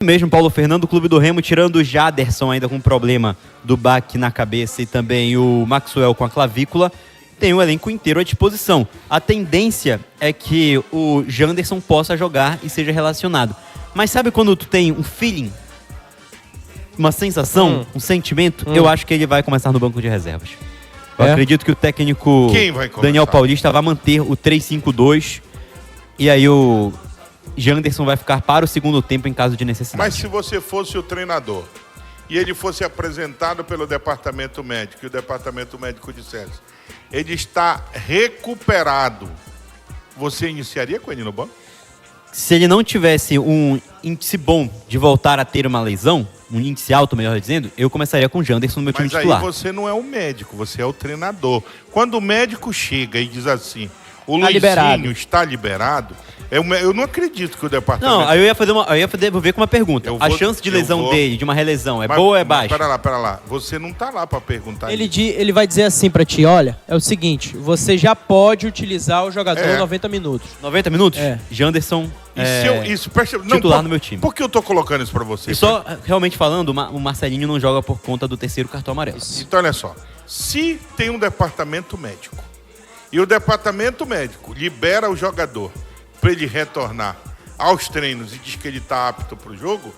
Mesmo, Paulo Fernando, o clube do Remo, tirando o Jaderson ainda com problema do baque na cabeça e também o Maxwell com a clavícula, tem o elenco inteiro à disposição. A tendência é que o Janderson possa jogar e seja relacionado. Mas sabe quando tu tem um feeling, uma sensação, um sentimento? Eu acho que ele vai começar no banco de reservas. Eu acredito que o técnico Daniel Paulista vai manter o 3-5-2 e aí o Janderson vai ficar para o segundo tempo em caso de necessidade. Mas se você fosse o treinador e ele fosse apresentado pelo departamento médico e o departamento médico dissesse, ele está recuperado, você iniciaria com ele no banco? Se ele não tivesse um índice bom de voltar a ter uma lesão, um índice alto, melhor dizendo, eu começaria com o Janderson no meu time titular. Mas aí você não é o médico, você é o treinador. Quando o médico chega e diz assim, o Luizinho está liberado, eu não acredito que o departamento... Não, aí eu ia devolver com uma pergunta. A chance de lesão dele, de uma relesão, é boa ou é baixa? Pera lá. Você não tá lá para perguntar isso. Ele vai dizer assim pra ti, olha, é o seguinte, você já pode utilizar o jogador 90 minutos. 90 minutos? Janderson titular no meu time. Por que eu tô colocando isso pra você? E só, realmente falando, o Marcelinho não joga por conta do terceiro cartão amarelo. Então, olha só. Se tem um departamento médico e o departamento médico libera o jogador para ele retornar aos treinos e diz que ele está apto para o jogo,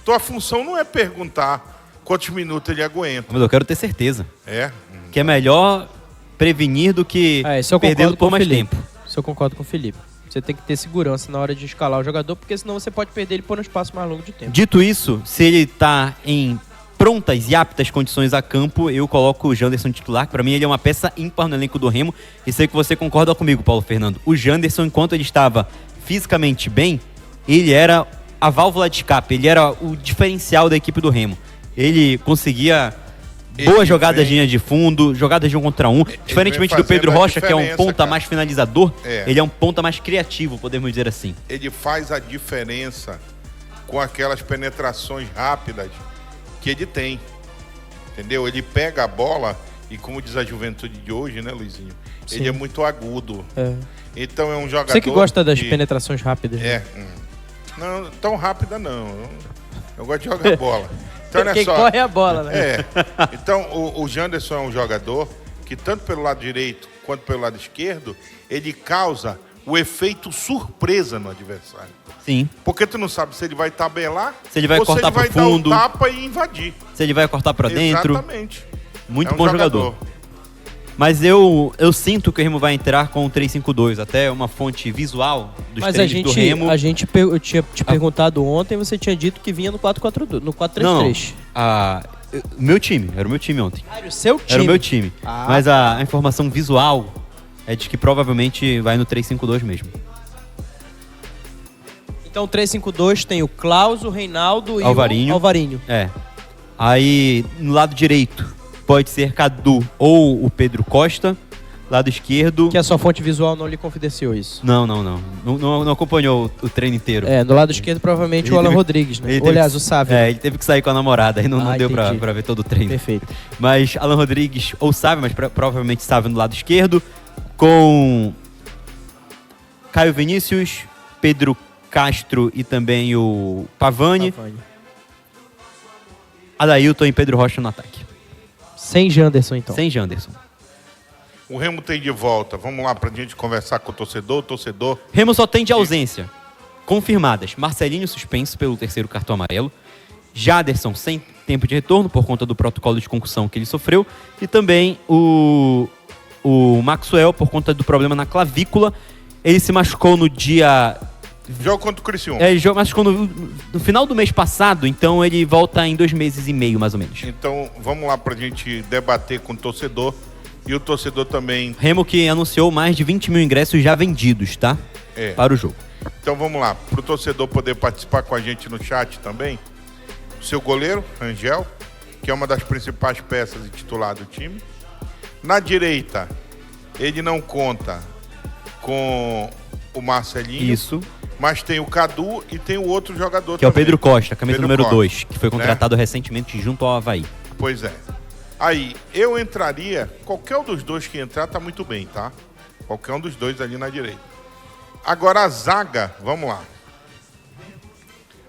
tua função não é perguntar quantos minutos ele aguenta. Mas eu quero ter certeza. Que é melhor prevenir do que perder por mais tempo. Isso eu concordo com o Felipe. Você tem que ter segurança na hora de escalar o jogador, porque senão você pode perder ele por um espaço mais longo de tempo. Dito isso, se ele está em prontas e aptas condições a campo, eu coloco o Janderson titular, que pra mim ele é uma peça ímpar no elenco do Remo, e sei que você concorda comigo, Paulo Fernando. O Janderson, enquanto ele estava fisicamente bem, ele era a válvula de escape, ele era o diferencial da equipe do Remo. Ele conseguia boas jogadas de linha de fundo, jogadas de 1 contra 1, diferentemente do Pedro Rocha, que é um ponta mais finalizador, ele é um ponta mais criativo, podemos dizer assim. Ele faz a diferença com aquelas penetrações rápidas que ele tem, entendeu? Ele pega a bola e, como diz a juventude de hoje, né, Luizinho? Sim. Ele é muito agudo. Então é um jogador... Você que gosta das penetrações rápidas. Não, tão rápida não. Eu gosto de jogar bola. Então, olha Quem só, corre é a bola, né? Então, o Janderson é um jogador que, tanto pelo lado direito quanto pelo lado esquerdo, ele causa o efeito surpresa no adversário. Sim. Porque tu não sabe se ele vai tabelar, se ele vai ou cortar se ele vai pro fundo, dar um tapa e invadir. Se ele vai cortar pra dentro. Exatamente. Muito bom jogador. Mas eu sinto que o Remo vai entrar com o 3-5-2, até uma fonte visual dos treinos do Remo. Eu tinha te perguntado ontem, você tinha dito que vinha no 4-4-2, no 4-3-3. Meu time, era o meu time ontem. Era o seu time? Era o meu time. Mas a informação visual é de que provavelmente vai no 3-5-2 mesmo. Então, 3-5-2 tem o Klaus, o Reinaldo e Alvarinho. o Alvarinho. Aí, no lado direito, pode ser Cadu ou o Pedro Costa. Lado esquerdo... Que a sua fonte visual não lhe confidenciou isso. Não acompanhou o treino inteiro. No lado esquerdo, provavelmente o Alan Rodrigues, né? O Sávio. Ele teve que sair com a namorada e não deu pra ver todo o treino. Perfeito. Mas Alan Rodrigues ou Sávio, mas provavelmente Sávio no lado esquerdo, com Caio Vinícius, Pedro Castro e também o Pavani. Adailton e Pedro Rocha no ataque. Sem Janderson, então. Sem Janderson. O Remo tem de volta. Vamos lá pra gente conversar com o torcedor. Remo só tem de ausência confirmadas. Marcelinho suspenso pelo terceiro cartão amarelo. Jaderson sem tempo de retorno por conta do protocolo de concussão que ele sofreu. E também o Maxwell por conta do problema na clavícula. Ele se machucou no dia... Jogo contra o Criciúma. Ele machucou no final do mês passado, então ele volta em 2 meses e meio, mais ou menos. Então, vamos lá pra gente debater com o torcedor. E o torcedor também... Remo que anunciou mais de 20 mil ingressos já vendidos, tá? Para o jogo. Então, vamos lá. Pro torcedor poder participar com a gente no chat também. O seu goleiro, Angel, que é uma das principais peças e titular do time. Na direita, ele não conta com o Marcelinho. Isso. Mas tem o Cadu e tem o outro jogador que também. É o Pedro Costa, camisa número 2, que foi contratado recentemente junto ao Avaí. Pois é. Aí, eu entraria, qualquer um dos dois que entrar tá muito bem, tá? Qualquer um dos dois ali na direita. Agora a zaga, vamos lá.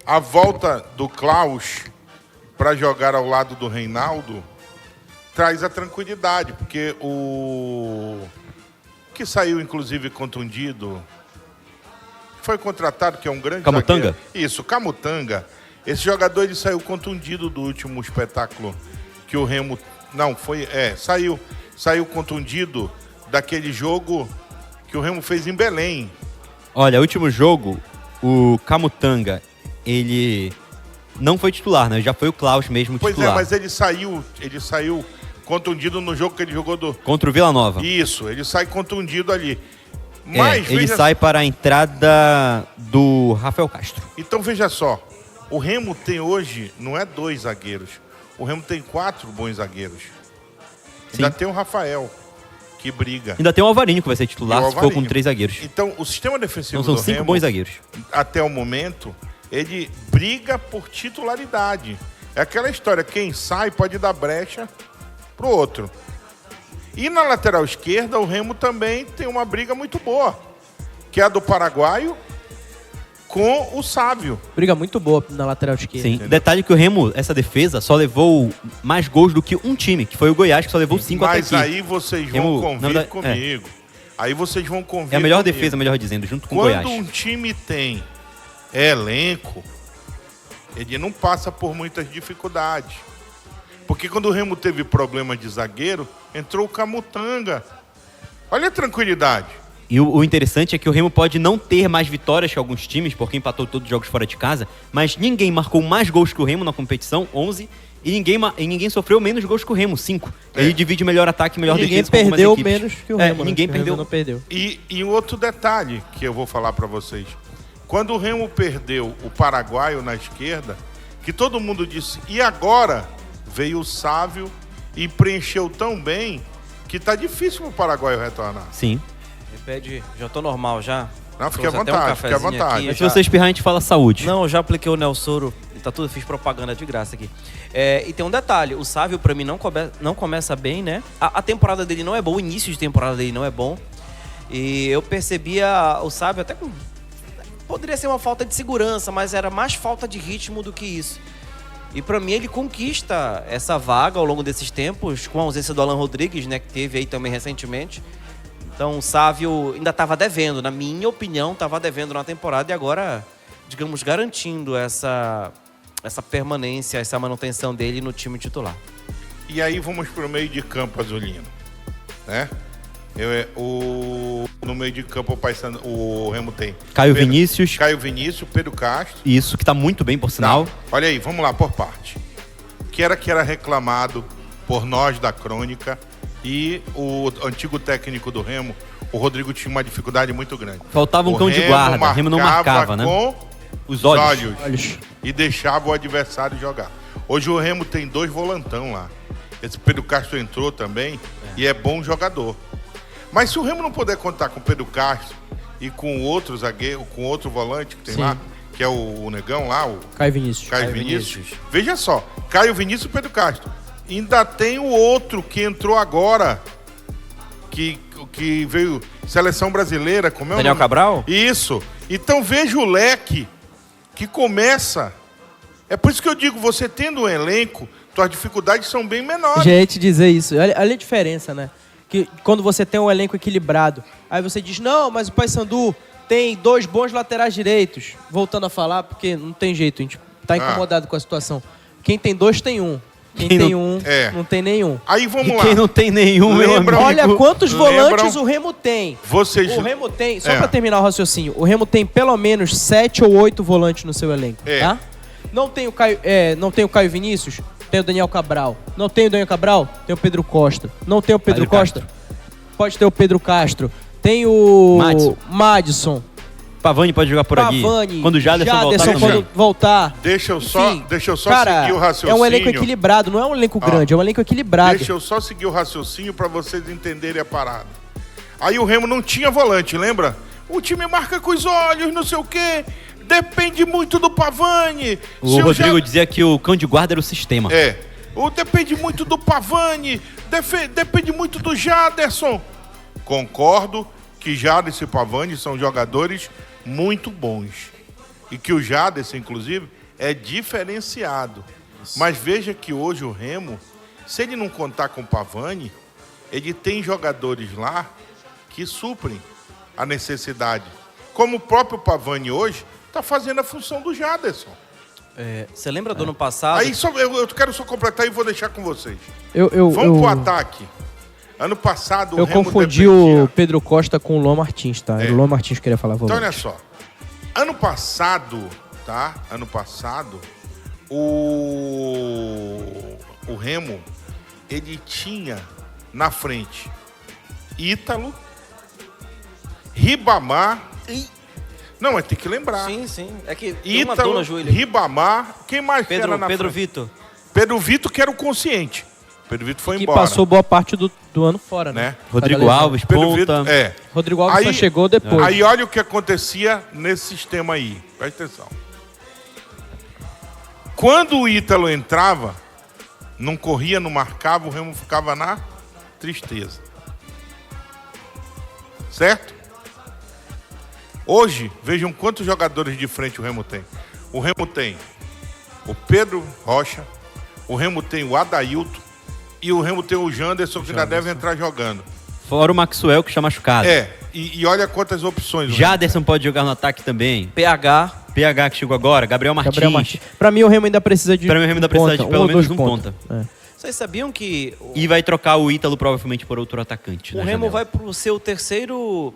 a volta do Klaus para jogar ao lado do Reinaldo traz a tranquilidade, porque o que saiu, inclusive, contundido, foi contratado, que é um grande Camutanga? zagueiro. Isso, Camutanga. Esse jogador ele saiu contundido do último espetáculo que o Remo... Não, foi... Saiu contundido daquele jogo que o Remo fez em Belém. Olha, último jogo, o Camutanga, ele não foi titular, né? Já foi o Klaus mesmo Pois titular. é, mas ele saiu contundido no jogo que ele jogou do... Contra o Vila Nova. Isso, ele sai contundido ali. Mas, ele sai para a entrada do Rafael Castro. Então, veja só. O Remo tem hoje, não é 2 zagueiros. O Remo tem 4 bons zagueiros. Ainda tem o Rafael, que briga. Ainda tem o Alvarinho, que vai ser titular, E o se for com Alvarinho. 3 zagueiros. Então, o sistema defensivo Então são do 5 Remo, bons zagueiros. até o momento, ele briga por titularidade. É aquela história, quem sai pode dar brecha pro outro. E na lateral esquerda, o Remo também tem uma briga muito boa, que é a do paraguaio com o Sávio. Briga muito boa na lateral esquerda. Sim. Detalhe que o Remo, essa defesa, só levou mais gols do que um time, que foi o Goiás, que só levou 5 até Mas aqui. aí vocês Remo, vão convir na verdade, comigo. Aí vocês vão convir É a melhor comigo. defesa, melhor dizendo, junto com o Quando Goiás. um time tem elenco, ele não passa por muitas dificuldades. Porque quando o Remo teve problema de zagueiro, entrou o Camutanga. Olha a tranquilidade. E o interessante é que o Remo pode não ter mais vitórias que alguns times, porque empatou todos os jogos fora de casa, mas ninguém marcou mais gols que o Remo na competição, 11, e ninguém sofreu menos gols que o Remo, 5. Ele divide melhor ataque e melhor Ninguém defesa com algumas perdeu equipes. menos que o Remo. né? Ninguém Que o Remo perdeu. não perdeu. E um outro detalhe que eu vou falar para vocês. Quando o Remo perdeu o paraguaio na esquerda, que todo mundo disse, e agora? Veio o Sávio e preencheu tão bem que tá difícil pro paraguaio retornar. Sim. Repete, já tô normal já. Não, fique à Trouxe até um vontade, fique à cafezinho vontade. aqui. Mas se você espirrar, a gente fala saúde. Não, eu já apliquei o Nelsoro. Tá tudo, fiz propaganda de graça aqui. E tem um detalhe, o Sávio pra mim não começa bem, né? A temporada dele não é boa, o início de temporada dele não é bom. E eu percebia o Sávio até com... Poderia ser uma falta de segurança, mas era mais falta de ritmo do que isso. E pra mim ele conquista essa vaga ao longo desses tempos, com a ausência do Alan Rodrigues, né? Que teve aí também recentemente. Então o Sávio ainda estava devendo, na minha opinião, estava devendo na temporada e agora, digamos, garantindo essa permanência, essa manutenção dele no time titular. E aí vamos pro meio de campo azulino, né? No meio de campo o Remo tem Caio Vinícius. Caio Vinícius, Pedro Castro. Isso, que tá muito bem, por sinal. Não, olha aí, vamos lá por parte. Que era reclamado por nós da crônica e o antigo técnico do Remo, o Rodrigo, tinha uma dificuldade muito grande. Faltava um cão de guarda, o Remo não marcava, né? Com Os olhos. E deixava o adversário jogar. Hoje o Remo tem 2 volantão lá. Esse Pedro Castro entrou também e é bom jogador. Mas se o Remo não puder contar com o Pedro Castro e com outro zagueiro, com outro volante que tem Sim. lá, que é o negão lá, o Caio Vinícius. Caio Vinícius. Veja só, Caio Vinícius e Pedro Castro. Ainda tem o outro que entrou agora, que veio seleção brasileira, como é o Daniel nome? Cabral? Isso. Então veja o leque que começa. É por isso que eu digo, você tendo um elenco, suas dificuldades são bem menores. Já ia te dizer isso. Olha a diferença, né? Que quando você tem um elenco equilibrado, aí você diz, não, mas o Paysandu tem 2 bons laterais direitos. Voltando a falar, porque não tem jeito, a gente tá incomodado com a situação. Quem tem 2 tem 1. Quem Quem tem não- 1 É. não tem nenhum. Aí vamos E lá. quem não tem nenhum, meu Lembra- amigo. Olha quantos lembram- volantes o Remo tem. Vocês... O Remo tem, só É. pra terminar o raciocínio, o Remo tem pelo menos 7 ou 8 volantes no seu elenco, É. tá? Não tem o Caio Vinícius, tem o Daniel Cabral. Não tem o Daniel Cabral, tem o Pedro Costa. Não tem o Pedro Padre Costa, pode ter o Pedro Castro. Tem o Madison. Pavani pode jogar por aqui. Pavani, Quando o Jaderson voltar Jaderson também. quando voltar. Deixa eu só Cara, seguir o raciocínio. é um elenco equilibrado, não é um elenco grande, é um elenco equilibrado. Deixa eu só seguir o raciocínio para vocês entenderem a parada. Aí o Remo não tinha volante, lembra? O time marca com os olhos, não sei o quê. Depende muito do Pavani. O Rodrigo dizia que o cão de guarda era o sistema. Depende muito do Pavani. Depende muito do Jaderson. Concordo que Jaderson e Pavani são jogadores muito bons. e que o Jaderson, inclusive, é diferenciado. Mas veja que hoje o Remo, se ele não contar com o Pavani, ele tem jogadores lá que suprem a necessidade. Como o próprio Pavani hoje está fazendo a função do Jaderson. Você lembra do ano passado? Aí eu quero só completar e vou deixar com vocês. Vamos pro ataque. Ano passado o Eu Remo confundi dependia- o Pedro Costa com o Luan Martins, tá? Era o Luan Martins que queria falar. Então, volante. olha só. Ano passado, tá? O Remo, ele tinha na frente Ítalo, Ribamar. Não, mas tem que lembrar. Sim. É que tem uma dor Ítalo, no joelho. Ribamar. Quem mais era na Pedro frente? Vitor. Pedro Vitor, que era o consciente. Pedro Vitor foi Que embora. passou boa parte do ano fora, né? Né? Rodrigo Por causa da lesão. Alves, Pedro ponta. Vitor, Rodrigo Alves só Aí- chegou depois. Aí olha o que acontecia nesse sistema aí. Presta atenção. Quando o Ítalo entrava, não corria, não marcava, o Remo ficava na tristeza. Certo? Hoje, vejam quantos jogadores de frente o Remo tem. O Remo tem o Pedro Rocha, o Remo tem o Adailton e o Remo tem o Janderson, que ainda deve entrar jogando. Fora o Maxwell, que está machucado. E olha quantas opções. o Remo Jaderson pode jogar no ataque também. PH. PH que chegou agora. Gabriel Martins. Gabriel Martins. Pra mim, o Remo ainda precisa de Pra mim, o Remo ainda precisa de pelo ou menos dois um ponta. Vocês sabiam que E vai trocar o Ítalo provavelmente por outro atacante. o na Remo janela. vai pro seu terceiro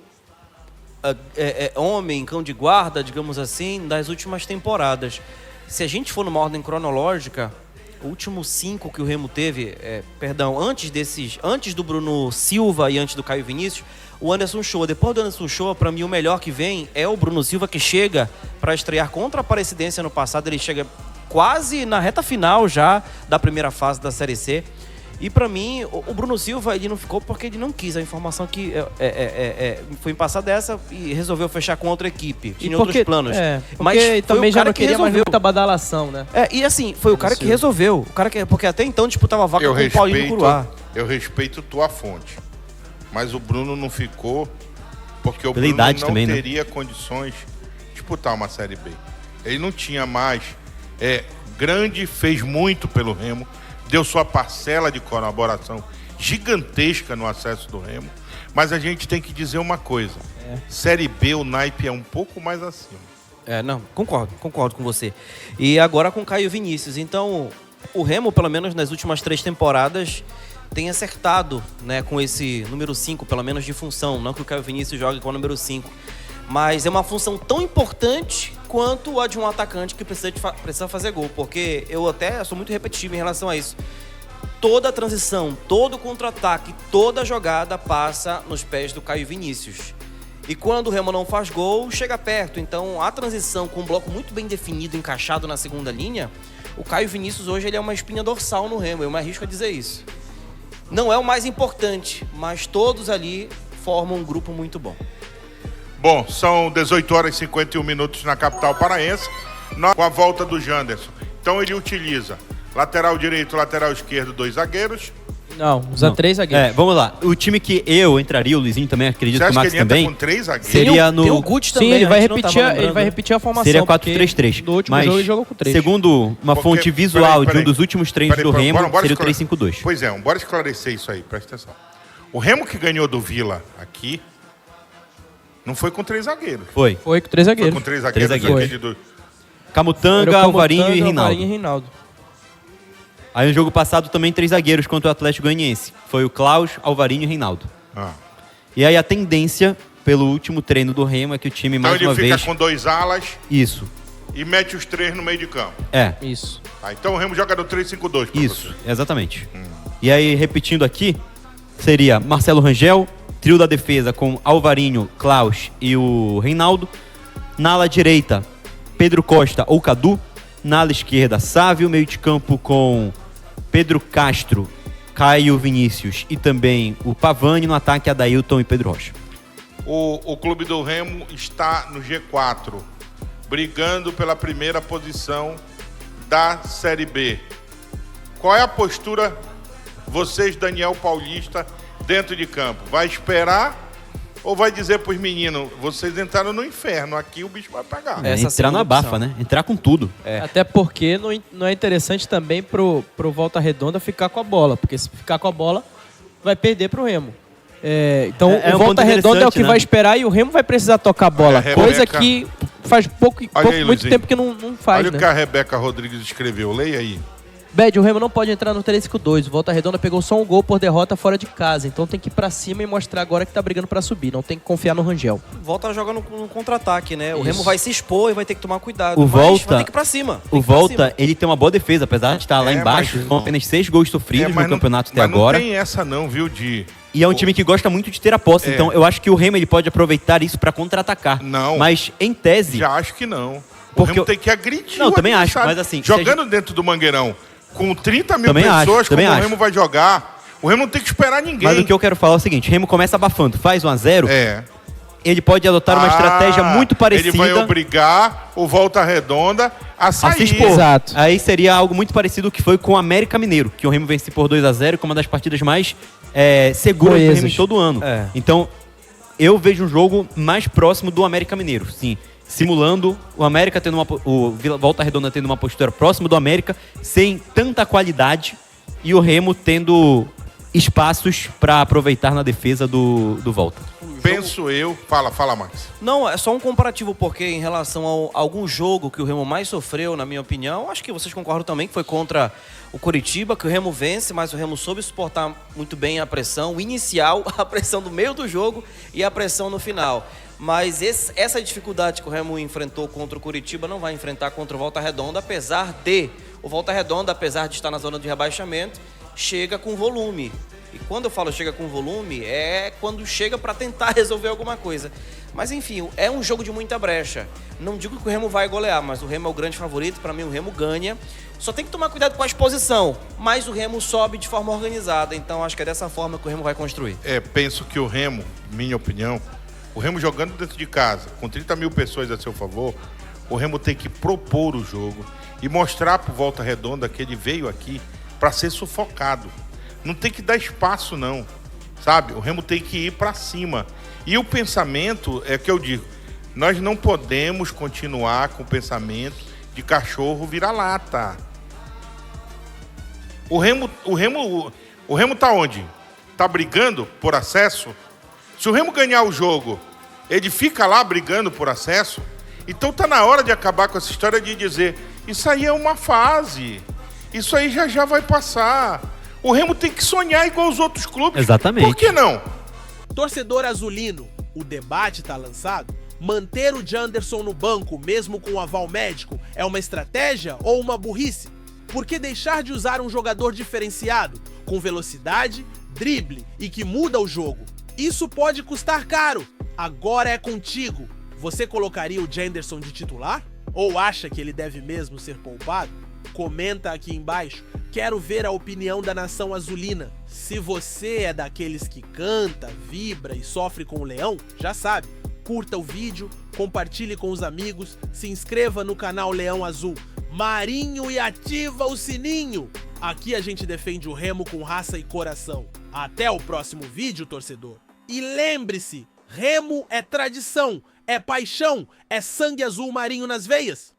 homem, cão de guarda, digamos assim, das últimas temporadas. Se a gente for numa ordem cronológica, o último 5 que o Remo teve, antes do Bruno Silva e antes do Caio Vinícius, o Anderson Shoa. Depois do Anderson Shoa, para mim o melhor que vem é o Bruno Silva, que chega para estrear contra a Aparecidense ano passado. Ele chega quase na reta final já da primeira fase da Série C. E para mim, o Bruno Silva, ele não ficou porque ele não quis. A informação que foi passada essa e resolveu fechar com outra equipe. Tinha outros planos. Porque Mas foi também o já cara não que queria mais resolveu. muita badalação, né? E assim, foi o cara que resolveu. Porque até então disputava a vaga com o Paulinho Curuá. Eu respeito tua fonte. Mas o Bruno não ficou porque o Pela Bruno idade não também, né? teria condições de disputar uma Série B. Ele não tinha mais. Grande, fez muito pelo Remo, deu sua parcela de colaboração gigantesca no acesso do Remo, mas a gente tem que dizer uma coisa. Série B, o naipe é um pouco mais acima. Não, concordo com você. E agora com o Caio Vinícius. Então, o Remo, pelo menos nas últimas 3 temporadas, tem acertado, né, com esse número 5, pelo menos de função. Não que o Caio Vinícius jogue com o número 5. Mas é uma função tão importante quanto a de um atacante que precisa fazer gol. Porque eu até sou muito repetitivo em relação a isso. Toda a transição, todo o contra-ataque, toda a jogada passa nos pés do Caio Vinícius. E quando o Remo não faz gol, chega perto. Então, a transição com um bloco muito bem definido, encaixado na segunda linha, o Caio Vinícius hoje ele é uma espinha dorsal no Remo. Eu me arrisco a dizer isso. Não é o mais importante, mas todos ali formam um grupo muito bom. Bom, são 18 horas e 51 minutos na capital paraense, com a volta do Janderson. Então ele utiliza lateral direito, lateral esquerdo, 2 zagueiros. Não, usa 3 zagueiros. Vamos lá. O time que eu entraria, o Luizinho também, acredito Você que o acha que Max ele entra também. com 3 zagueiros? Seria Tem o no. Guti Sim, também. ele a vai, gente não tava repetir, lembrando, ele vai né? repetir a formação. Seria porque 4-3-3. No último Mas, jogo ele jogou com 3. segundo uma Porque- fonte visual peraí. de um dos últimos treinos do Remo, seria o esclare- 3-5-2. Pois é, bora esclarecer isso aí, presta atenção. O Remo que ganhou do Vila aqui, não foi com 3 zagueiros. Foi. Foi com 3 Foi zagueiros. com 3 zagueiros. zagueiros. aquele do- Camutanga, Era o Alvarinho e Camutanga, Reinaldo. Alvarinho e Reinaldo. Aí no jogo passado também 3 zagueiros contra o Atlético Goianiense. Foi o Klaus, Alvarinho e Reinaldo. Ah. E aí a tendência, pelo último treino do Remo, é que o time Então mais ele uma fica vez... com 2 alas Isso. e mete os 3 no meio de campo. Isso. Tá, então o Remo joga no 3-5-2 pra Isso, você. exatamente. E aí, repetindo aqui, seria Marcelo Rangel, trio da defesa com Alvarinho, Klaus e o Reinaldo. Na ala direita, Pedro Costa ou Cadu. Na ala esquerda, Sávio, meio de campo com Pedro Castro, Caio Vinícius e também o Pavani. No ataque, Adailton e Pedro Rocha. O clube do Remo está no G4, brigando pela primeira posição da Série B. Qual é a postura, vocês, Daniel Paulista, dentro de campo? Vai esperar Ou vai dizer pros meninos, vocês entraram no inferno, aqui o bicho vai pegar. Essa Entrar segunda na abafa, opção. né? Entrar com tudo. Até porque não é interessante também pro Volta Redonda ficar com a bola, porque se ficar com a bola, vai perder pro Remo. Então É o um ponto Volta Redonda é o que interessante, né? vai esperar e o Remo vai precisar tocar a bola, Olha, coisa Rebeca. que faz muito Luizinho. tempo que não faz, Olha né? o que a Rebeca Rodrigues escreveu, leia aí. Bad, o Remo não pode entrar no 3-5-2. O Volta Redonda pegou só um gol por derrota fora de casa. Então tem que ir pra cima e mostrar agora que tá brigando pra subir. Não tem que confiar no Rangel. Volta a jogar no contra-ataque, né? O Isso. Remo vai se expor e vai ter que tomar cuidado. O mas Volta- vai ter que ir pra cima. O Volta, ele tem uma boa defesa, apesar de estar lá É, embaixo. mas- São apenas 6 gols sofridos mas no campeonato até mas agora. Não tem essa não, viu, de... E é um time que gosta muito de ter a posse. É. Então eu acho que o Remo ele pode aproveitar isso pra contra-atacar. Não. Mas em tese, Já acho que não. O Porque Remo eu- tem que agredir Não, o também acho, adversário. mas assim, se a Jogando dentro do Mangueirão, com 30 mil Também acho, pessoas, como também o acho. Remo vai jogar, o Remo não tem que esperar ninguém. mas o que eu quero falar é o seguinte: Remo começa abafando, faz 1-0, É. ele pode adotar uma estratégia muito parecida. Ele vai obrigar o Volta Redonda a a se sair. expor. Exato. Aí seria algo muito parecido ao que foi com o América Mineiro, que o Remo vence por 2-0 como uma das partidas mais seguras do Coesas. Remo em todo ano. É. Então, eu vejo um jogo mais próximo do América Mineiro, sim. Simulando o América tendo o Volta Redonda tendo uma postura próxima do América, sem tanta qualidade, e o Remo tendo espaços para aproveitar na defesa do Volta. Penso eu. Fala, Max. Não, é só um comparativo, porque em relação a algum jogo que o Remo mais sofreu, na minha opinião, acho que vocês concordam também, que foi contra o Coritiba, que o Remo vence, mas o Remo soube suportar muito bem a pressão inicial, a pressão do meio do jogo e a pressão no final. Mas essa dificuldade que o Remo enfrentou contra o Coritiba não vai enfrentar contra o Volta Redonda, apesar de estar na zona de rebaixamento, chega com volume. E quando eu falo chega com volume, é quando chega para tentar resolver alguma coisa. Mas enfim, é um jogo de muita brecha. Não digo que o Remo vai golear, mas o Remo é o grande favorito. Para mim, o Remo ganha. Só tem que tomar cuidado com a exposição. Mas o Remo sobe de forma organizada. Então acho que é dessa forma que o Remo vai construir. Penso que o Remo, minha opinião, o Remo jogando dentro de casa, com 30 mil pessoas a seu favor, o Remo tem que propor o jogo e mostrar pro Volta Redonda que ele veio aqui para ser sufocado. Não tem que dar espaço, não. Sabe? O Remo tem que ir para cima. E o pensamento, é que eu digo, nós não podemos continuar com o pensamento de cachorro vira-lata. O Remo tá onde? Tá brigando por acesso? Se o Remo ganhar o jogo, ele fica lá brigando por acesso? Então tá na hora de acabar com essa história de dizer, isso aí é uma fase. Isso aí já vai passar. O Remo tem que sonhar igual os outros clubes. Exatamente. Por que não? Torcedor azulino, o debate tá lançado? Manter o Janderson no banco, mesmo com o aval médico, é uma estratégia ou uma burrice? Por que deixar de usar um jogador diferenciado, com velocidade, drible e que muda o jogo? Isso pode custar caro. Agora é contigo. Você colocaria o Janderson de titular? Ou acha que ele deve mesmo ser poupado? Comenta aqui embaixo. Quero ver a opinião da nação azulina. Se você é daqueles que canta, vibra e sofre com o leão, já sabe. Curta o vídeo, compartilhe com os amigos, se inscreva no canal Leão Azul. Marinho e ativa o sininho. Aqui a gente defende o Remo com raça e coração. Até o próximo vídeo, torcedor. E lembre-se, Remo é tradição, é paixão, é sangue azul marinho nas veias.